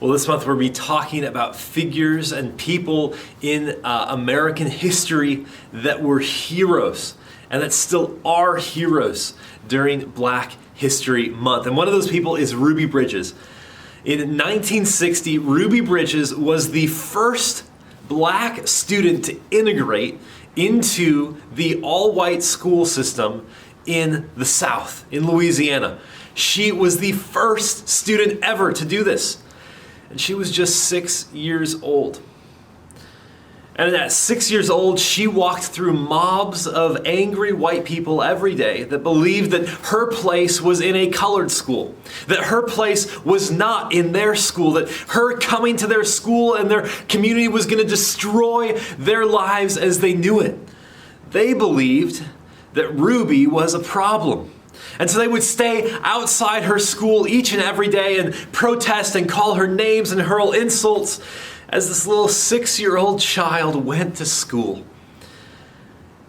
Well, this month we'll be talking about figures and people in American history that were heroes and that still are heroes during Black History Month. And one of those people is Ruby Bridges. In 1960, Ruby Bridges was the first Black student to integrate into the all-white school system in the South, in Louisiana. She was the first student ever to do this. And she was just 6 years old. And at 6 years old, she walked through mobs of angry white people every day that believed that her place was in a colored school, that her place was not in their school, that her coming to their school and their community was going to destroy their lives as they knew it. They believed that Ruby was a problem. And so they would stay outside her school each and every day and protest and call her names and hurl insults as this little 6-year-old child went to school.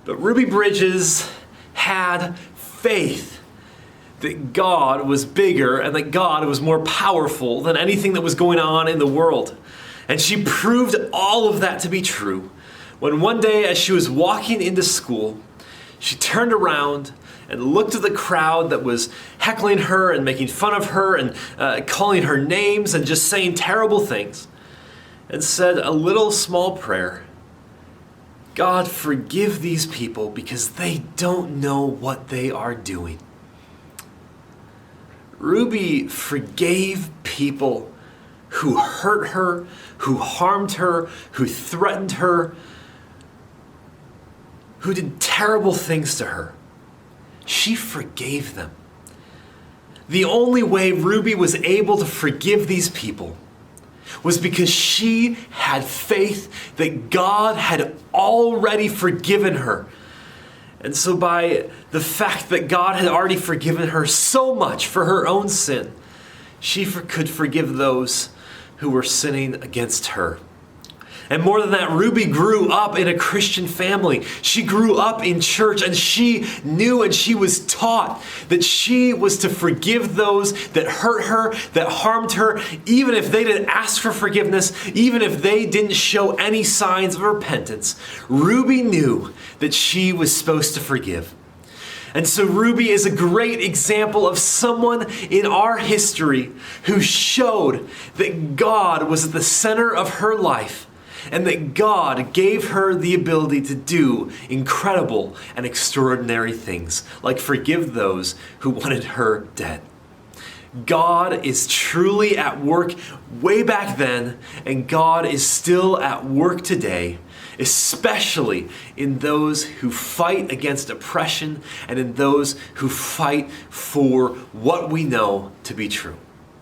But Ruby Bridges had faith that God was bigger and that God was more powerful than anything that was going on in the world. And she proved all of that to be true when one day as she was walking into school, she turned around and looked at the crowd that was heckling her and making fun of her and calling her names and just saying terrible things, and said a little small prayer. God, forgive these people because they don't know what they are doing. Ruby forgave people who hurt her, who harmed her, who threatened her, who did terrible things to her. She forgave them. The only way Ruby was able to forgive these people was because she had faith that God had already forgiven her. And so by the fact that God had already forgiven her so much for her own sin, she could forgive those who were sinning against her. And more than that, Ruby grew up in a Christian family. She grew up in church, and she knew and she was taught that she was to forgive those that hurt her, that harmed her, even if they didn't ask for forgiveness, even if they didn't show any signs of repentance. Ruby knew that she was supposed to forgive. And so Ruby is a great example of someone in our history who showed that God was at the center of her life, and that God gave her the ability to do incredible and extraordinary things, like forgive those who wanted her dead. God is truly at work way back then, and God is still at work today, especially in those who fight against oppression and in those who fight for what we know to be true.